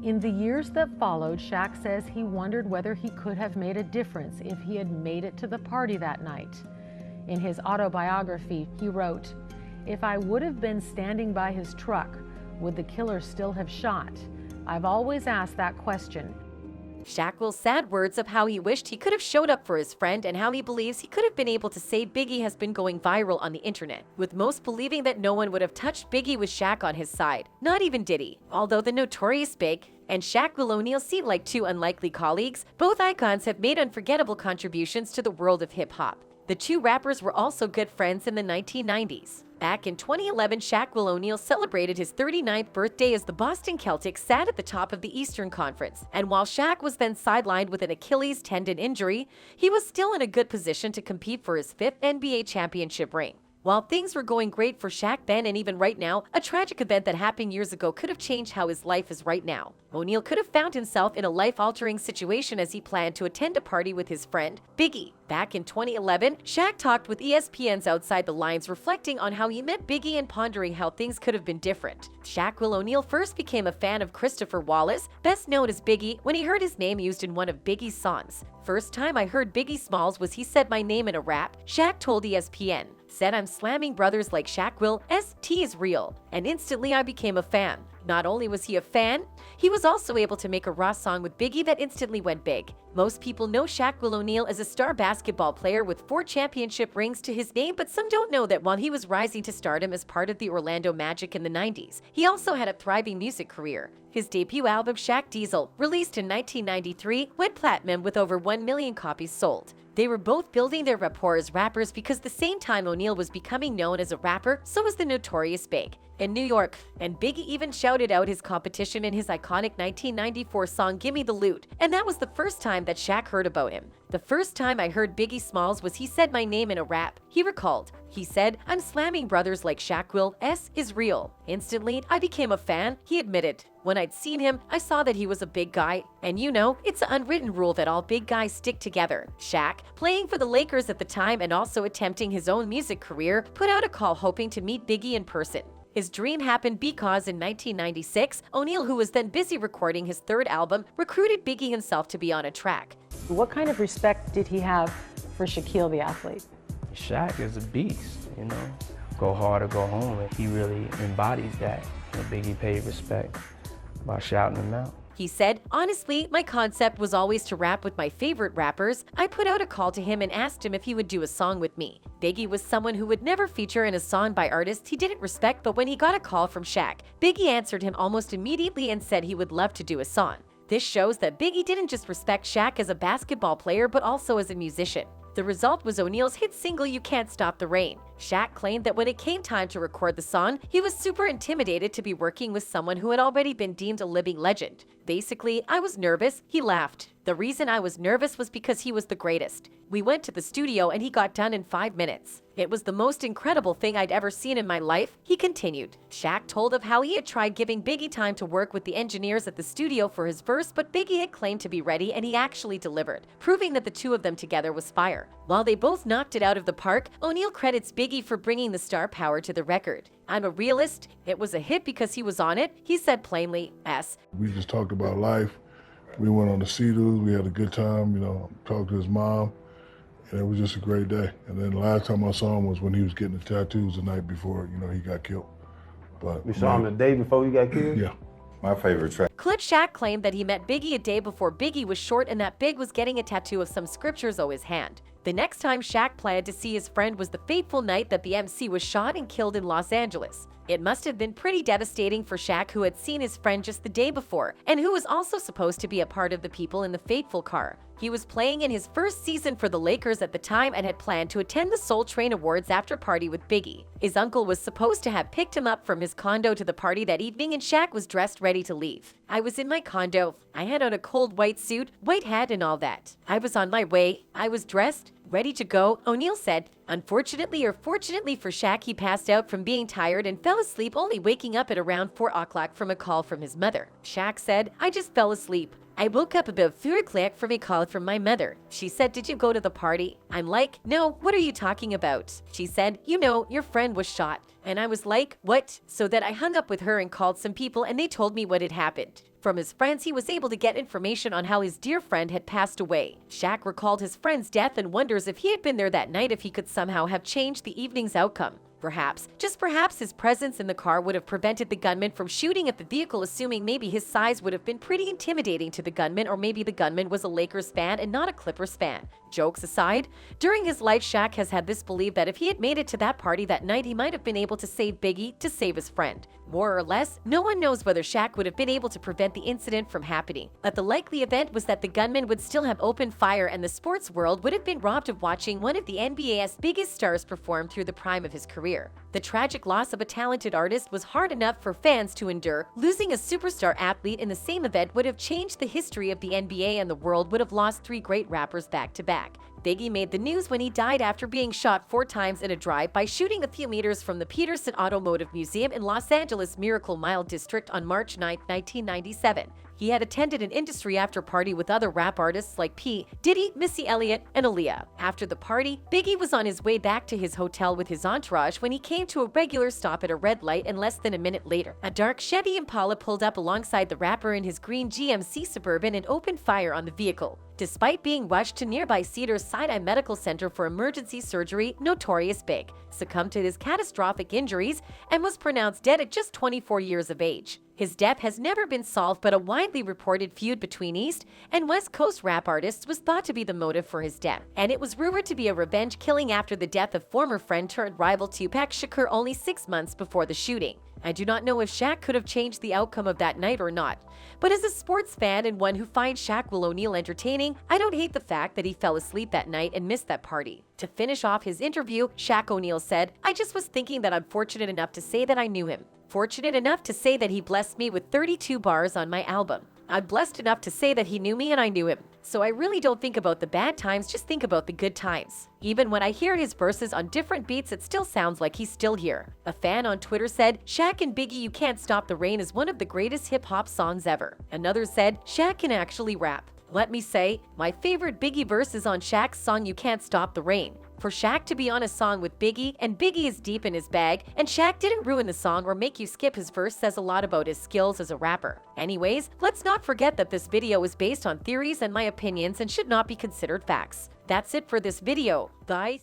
In the years that followed, Shaq says he wondered whether he could have made a difference if he had made it to the party that night. In his autobiography, he wrote, "If I would have been standing by his truck, would the killer still have shot? I've always asked that question." Shaq will's sad words of how he wished he could have showed up for his friend and how he believes he could have been able to save Biggie has been going viral on the internet, with most believing that no one would have touched Biggie with Shaq on his side, not even Diddy. Although the notorious Big and Shaquille O'Neal seem like two unlikely colleagues, both icons have made unforgettable contributions to the world of hip-hop. The two rappers were also good friends in the 1990s. Back in 2011, Shaquille O'Neal celebrated his 39th birthday as the Boston Celtics sat at the top of the Eastern Conference. And while Shaq was then sidelined with an Achilles tendon injury, he was still in a good position to compete for his 5th NBA championship ring. While things were going great for Shaq then and even right now, a tragic event that happened years ago could have changed how his life is right now. O'Neal could have found himself in a life-altering situation as he planned to attend a party with his friend, Biggie. Back in 2011, Shaq talked with ESPN's Outside the Lines, reflecting on how he met Biggie and pondering how things could have been different. Shaquille O'Neal first became a fan of Christopher Wallace, best known as Biggie, when he heard his name used in one of Biggie's songs. "First time I heard Biggie Smalls was he said my name in a rap," Shaq told ESPN. Said, "I'm slamming brothers like Shaq will, ST is real. And instantly I became a fan." Not only was he a fan, he was also able to make a raw song with Biggie that instantly went big. Most people know Shaquille O'Neal as a star basketball player with 4 championship rings to his name, but some don't know that while he was rising to stardom as part of the Orlando Magic in the 90s, he also had a thriving music career. His debut album, Shaq Diesel, released in 1993, went platinum with over 1 million copies sold. They were both building their rapport as rappers because the same time O'Neal was becoming known as a rapper, so was the notorious Big. In New York, and Biggie even shouted out his competition in his iconic 1994 song Gimme the Loot, and that was the first time that Shaq heard about him. "The first time I heard Biggie Smalls was he said my name in a rap," he recalled. He said, "I'm slamming brothers like Shaq will, S is real. Instantly, I became a fan," he admitted. "When I'd seen him, I saw that he was a big guy. And you know, it's an unwritten rule that all big guys stick together." Shaq, playing for the Lakers at the time and also attempting his own music career, put out a call hoping to meet Biggie in person. His dream happened because in 1996, O'Neal, who was then busy recording his 3rd album, recruited Biggie himself to be on a track. What kind of respect did he have for Shaquille the athlete? Shaq is a beast, you know. Go hard or go home, and he really embodies that. And Biggie paid respect by shouting him out. He said, "Honestly, my concept was always to rap with my favorite rappers. I put out a call to him and asked him if he would do a song with me. Biggie was someone who would never feature in a song by artists he didn't respect, but when he got a call from Shaq, Biggie answered him almost immediately and said he would love to do a song." This shows that Biggie didn't just respect Shaq as a basketball player, but also as a musician. The result was O'Neal's hit single You Can't Stop the Rain. Shaq claimed that when it came time to record the song, he was super intimidated to be working with someone who had already been deemed a living legend. "Basically, I was nervous," he laughed. "The reason I was nervous was because he was the greatest. We went to the studio and he got done in 5 minutes. It was the most incredible thing I'd ever seen in my life," he continued. Shaq told of how he had tried giving Biggie time to work with the engineers at the studio for his verse, but Biggie had claimed to be ready and he actually delivered, proving that the two of them together was fire. While they both knocked it out of the park, O'Neal credits Biggie for bringing the star power to the record. "I'm a realist. It was a hit because he was on it," he said plainly. We just talked about life. We went on the Cedars. We had a good time, talked to his mom. And it was just a great day. And then the last time I saw him was when he was getting the tattoos the night before, he got killed. But you saw him the day before he got killed? Yeah. My favorite track. Clip Shaq claimed that he met Biggie a day before Biggie was short and that Big was getting a tattoo of some scriptures on his hand. The next time Shaq planned to see his friend was the fateful night that the MC was shot and killed in Los Angeles. It must have been pretty devastating for Shaq, who had seen his friend just the day before, and who was also supposed to be a part of the people in the Fateful car. He was playing in his first season for the Lakers at the time and had planned to attend the Soul Train Awards after party with Biggie. His uncle was supposed to have picked him up from his condo to the party that evening, and Shaq was dressed ready to leave. "I was in my condo. I had on a cold white suit, white hat and all that. I was on my way. I was dressed, ready to go," O'Neal said. Unfortunately or fortunately for Shaq, he passed out from being tired and fell asleep, only waking up at around 4 o'clock from a call from his mother. Shaq said, "I just fell asleep. I woke up about 4 o'clock from a call from my mother. She said, "Did you go to the party?" I'm like, "No, what are you talking about?" She said, "You know, your friend was shot." And I was like, "What?" So then I hung up with her and called some people, and they told me what had happened. From his friends, he was able to get information on how his dear friend had passed away. Shaq recalled his friend's death and wonders if he had been there that night, if he could somehow have changed the evening's outcome. Perhaps, just perhaps, his presence in the car would have prevented the gunman from shooting at the vehicle, assuming maybe his size would have been pretty intimidating to the gunman, or maybe the gunman was a Lakers fan and not a Clippers fan. Jokes aside, during his life, Shaq has had this belief that if he had made it to that party that night, he might have been able to save Biggie to save his friend. More or less, no one knows whether Shaq would have been able to prevent the incident from happening. But the likely event was that the gunman would still have opened fire, and the sports world would have been robbed of watching one of the NBA's biggest stars perform through the prime of his career. The tragic loss of a talented artist was hard enough for fans to endure. Losing a superstar athlete in the same event would have changed the history of the NBA, and the world would have lost 3 great rappers back-to-back. Biggie made the news when he died after being shot 4 times in a drive-by shooting a few meters from the Peterson Automotive Museum in Los Angeles' Miracle Mile district on March 9, 1997. He had attended an industry after-party with other rap artists like P. Diddy, Missy Elliott, and Aaliyah. After the party, Biggie was on his way back to his hotel with his entourage when he came to a regular stop at a red light, and less than a minute later, a dark Chevy Impala pulled up alongside the rapper in his green GMC Suburban and opened fire on the vehicle. Despite being rushed to nearby Cedars-Sinai Medical Center for emergency surgery, Notorious Big succumbed to his catastrophic injuries and was pronounced dead at just 24 years of age. His death has never been solved, but a widely reported feud between East and West Coast rap artists was thought to be the motive for his death, and it was rumored to be a revenge killing after the death of former friend turned rival Tupac Shakur only 6 months before the shooting. I do not know if Shaq could have changed the outcome of that night or not, but as a sports fan and one who finds Shaquille O'Neal entertaining, I don't hate the fact that he fell asleep that night and missed that party. To finish off his interview, Shaq O'Neal said, "I just was thinking that I'm fortunate enough to say that I knew him. Fortunate enough to say that he blessed me with 32 bars on my album. I'm blessed enough to say that he knew me and I knew him. So I really don't think about the bad times, just think about the good times. Even when I hear his verses on different beats, it still sounds like he's still here." A fan on Twitter said, "Shaq and Biggie, You Can't Stop the Rain is one of the greatest hip-hop songs ever." Another said, "Shaq can actually rap. Let me say, my favorite Biggie verse is on Shaq's song You Can't Stop the Rain. For Shaq to be on a song with Biggie, and Biggie is deep in his bag, and Shaq didn't ruin the song or make you skip his verse, says a lot about his skills as a rapper." Anyways, let's not forget that this video is based on theories and my opinions and should not be considered facts. That's it for this video. Bye.